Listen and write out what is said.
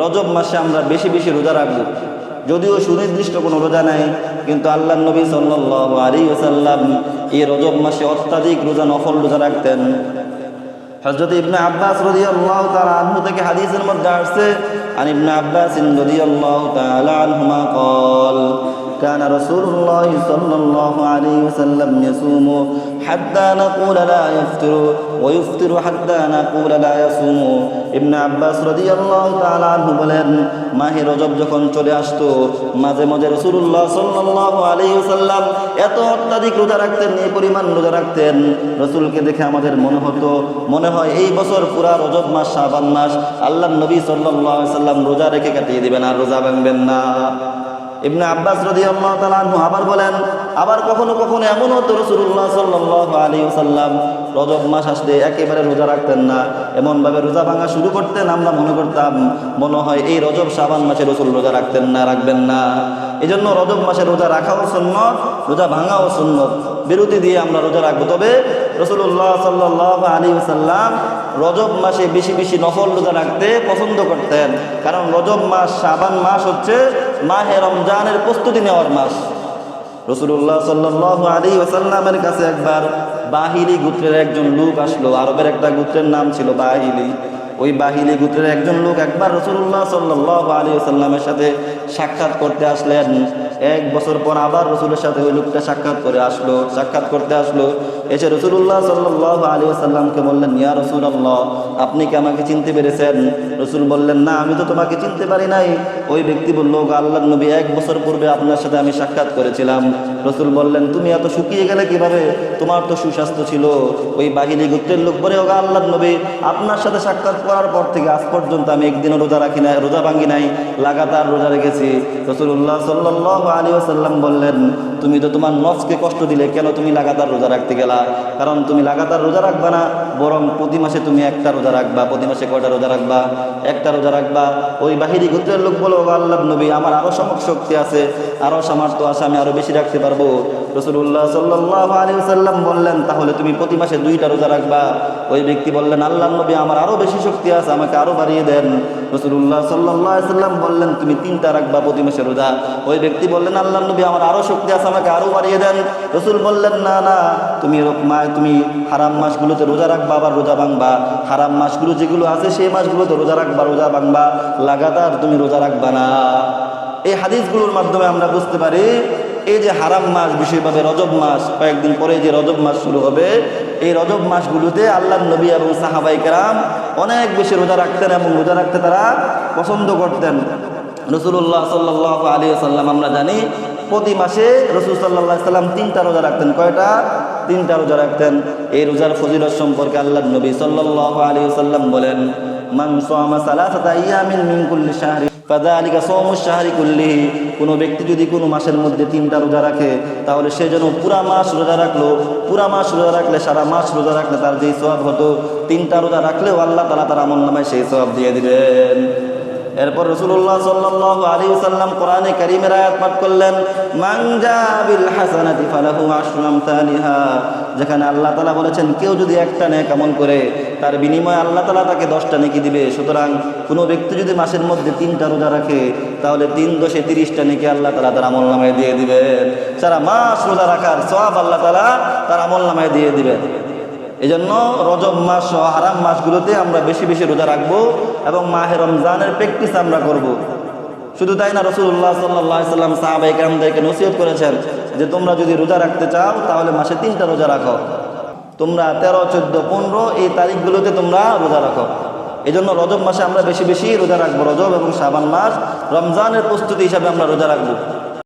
রজব মাসে আমরা বেশি বেশি রোজা রাখবো। যদিও সুনির্দিষ্ট কোনো রোজা নাই, কিন্তু আল্লাহর নবী সাল্লাল্লাহু আলাইহি ওয়াসাল্লাম এই রজব মাসে অত্যাধিক রোজা, নফল রোজা রাখতেন। হযরত ইবনে আব্বাস রাদিয়াল্লাহু তাআলা আনহু থেকে হাদিসের মধ্যে আসছে, আন ইবনে আব্বাস রাদিয়াল্লাহু তাআলা আনহুমা قال كان رسول الله صلى الله عليه وسلم يصوم حتى نقول لا يفطر ويفطر حتى نقول لا يصوم। ইবনে আব্বাস রাদিয়াল্লাহু তাআলা আনহু বলেন, মাহে রজব যখন চলে আসতো, মাঝে মাঝে রাসূলুল্লাহ সাল্লাল্লাহু আলাইহি ওয়াসাল্লাম এত অত্যাধিক রোজা রাখতেন, এই পরিমাণ রোজা রাখতেন, রাসূলকে দেখে আমাদের মনে হয় এই বছর পুরা রজব মাস, শাবান মাস আল্লাহর নবী সাল্লাল্লাহু আলাইহি ওয়াসাল্লাম রোজা রেখে কাটিয়ে দিবেন, আর রোজা ভাঙবেন না। ইবনে আব্বাস রাদিয়াল্লাহু তাআলা আনহু আবার বলেন, আবার কখনো কখনো এমন হতো রাসূলুল্লাহ সাল্লাল্লাহু আলাইহি ওয়াসাল্লাম রজব মাস আসলে একেবারে রোজা রাখতেন না, এমনভাবে রোজা ভাঙা শুরু করতেন, আমরা মনে করতাম মনে হয় এই রজব শাবান মাসে রাসূল রোজা রাখবেন না। এই জন্য রজব মাসে রোজা রাখাও সুন্নত, রোজা ভাঙাও সুন্নত, বিরতি দিয়ে আমরা রোজা রাখবো। তবে রাসূলুল্লাহ সাল্লাল্লাহু আলাইহি ওয়াসাল্লাম রজব মাসে বেশি বেশি নফল রোজা রাখতে পছন্দ করতেন, কারণ রজব মাস, শাবান মাস হচ্ছে মাহে রমজানের প্রস্তুতি নেওয়ার মাস। রাসূলুল্লাহ সাল্লাল্লাহু আলাইহি ওয়াসাল্লামের কাছে একবার বাহিলি গোত্রের একজন লোক আসলো। আরবের একটা গোত্রের নাম ছিল বাহিলি। ওই বাহিলি গোত্রের একজন লোক একবার রাসূলুল্লাহ সাল্লাল্লাহু আলাইহি ওয়াসাল্লামের সাথে সাক্ষাৎ করতে আসলেন। এক বছর পর আবার রাসূলের সাথে ওই লোকটা সাক্ষাৎ করতে আসলো। এসে রাসূলুল্লাহ সাল্লাল্লাহু আলাইহি ওয়াসাল্লামকে বললেন, ইয়া রাসূলুল্লাহ, আপনি কি আমাকে চিনতে পেরেছেন? রাসূল বললেন, না, আমি তো তোমাকে চিনতে পারি নাই। ওই ব্যক্তি বলল, আল্লাহর নবী, 1 বছর পূর্বে আপনার সাথে আমি সাক্ষাৎ করেছিলাম। রাসূল বললেন, তুমি এত শুকিয়ে গেলে কিভাবে? তোমার তো সুস্বাস্থ্য ছিল। ওই বাহিনী গোত্রের লোক বলে, আল্লাহর নবী, আপনার সাথে সাক্ষাৎ করার পর থেকে আজ পর্যন্ত আমি একদিনও রোজা ভাঙি নাই, লাগাতার রোজা রেখেছি। রাসূলুল্লাহ সাল্লাল্লাহু আলাইহি ওয়াসাল্লাম বললেন, তুমি তো তোমার নফসকে কষ্ট দিলে, কেন তুমি লাগাতার রোজা রাখতে গেলা? কারণ তুমি লাগাতার রোজা রাখবা না, বরং প্রতি মাসে তুমি একটা রোজা রাখবা। প্রতি মাসে কয়টা রোজা রাখবা? একটা রোজা রাখবা। ওই বাহিনী গোত্রের লোক বলো, আল্লাহর নবী, আমার আরো শক্তি আছে, আরো সামর্থ্য আছে, আমি আরো বেশি রাখতে পারবো। রাসূলুল্লাহ সাল্লাল্লাহু আলাইহি ওয়াসাল্লাম বললেন, তাহলে তুমি প্রতি মাসে 2টা রোজা রাখবা। ওই ব্যক্তি বললেন, আল্লাহর নবী, আমার আরো বেশি শক্তি আছে, আমাকে আরো বাড়িয়ে দেন। রাসূলুল্লাহ সাল্লাল্লাহু আলাইহি ওয়াসাল্লাম বললেন, তুমি 3টা রাখবা প্রতি মাসে রোজা। ওই ব্যক্তি বললেন, আল্লাহর নবী, আমার আরো শক্তি আছে, আমাকে আরো বাড়িয়ে দেন। রাসূল বললেন, না, তুমি হারাম মাসগুলোতে রোজা রাখবা, আবার রোজা ভাঙবা। হারাম মাসগুলো যেগুলো আছে সেই মাসগুলোতে রোজা রাখবা, রোজা ভাঙবা, লাগাতার তুমি রোজা রাখবা না। এই হাদিসগুলোর মাধ্যমে আমরা বুঝতে পারি, এই যে হারাম মাস, বিশেষভাবে রজব মাস, কয়েকদিন পরে যে রজব মাস শুরু হবে, এই রজব মাসগুলোতে আল্লাহর নবী এবং সাহাবায়ে কেরাম অনেক বেশি রোজা রাখতেন এবং রোজা রাখতে তারা পছন্দ করতেন। রাসূলুল্লাহ সাল্লাল্লাহু আলাইহি ওয়াসাল্লাম আমরা জানি প্রতি মাসে রাসূল সাল্লাল্লাহু আলাইহি ওয়াসাল্লাম 3টা রোজা রাখতেন। কয়টা? 3টা রোজা রাখতেন। এই রোজার ফজিলত সম্পর্কে আল্লাহর নবী সাল্লাল্লাহু আলাইহি ওয়াসাল্লাম বলেন, মান সামা সালাসাতা আইয়ামিন মিন কুল্লি শাহরি ফাযালিকা সাওমুশ শাহরি কুল্লিহি। কোনো ব্যক্তি যদি কোনো মাসের মধ্যে 3টা রোজা রাখে, তাহলে সে যেন পুরা মাস রোজা রাখলো। পুরা মাস রোজা রাখলে, সারা মাস রোজা রাখলে তার যেই সওয়াব হতো, 3টা রোজা রাখলেও আল্লাহ তাআলা তার আমলনামায় সেই সওয়াব দিয়ে দিবেন। এরপর রাসূলুল্লাহ সাল্লাল্লাহু আলাইহি ওয়াসাল্লাম কোরআনে কারীমের আয়াত পাঠ করলেন, মান জা বিল হাসানাতি ফালাহু আশরু আমসালিহা। যেখানে আল্লাহ তাআলা বলেছেন, কেউ যদি একটা নেক আমল করে, তার বিনিময়ে আল্লাহ তাআলা তাকে 10টা নেকি দিবে। সুতরাং কোনো ব্যক্তি যদি মাসের মধ্যে 3টা রোজা রাখে, তাহলে 3 × 10 = 30টা নেকি আল্লাহ তাআলা তার আমলনামায় দিয়ে দিবেন। সারা মাস রোজা রাখার সওয়াব আল্লাহ তাআলা তার আমলনামায় দিয়ে দিবেন। এই জন্য রজব মাস সহ হারাম মাসগুলোতে আমরা বেশি বেশি রোজা রাখবো এবং মাহে রমজানের প্র্যাকটিস আমরা করব। শুধু তাই না, রাসূলুল্লাহ সাল্লাল্লাহু আলাইহি ওয়াসাল্লাম সাহাবায়ে কেরামদেরকে নসিহত করেছেন যে তোমরা যদি রোজা রাখতে চাও, তাহলে মাসে 3টা রোজা রাখো। তোমরা 13, 14, 15 এই তারিখগুলোতে তোমরা রোজা রাখো। এই জন্য রজব মাসে আমরা বেশি বেশি রোজা রাখবো। রজব এবং শাবান মাস রমজানের প্রস্তুতি হিসাবে আমরা রোজা রাখবো।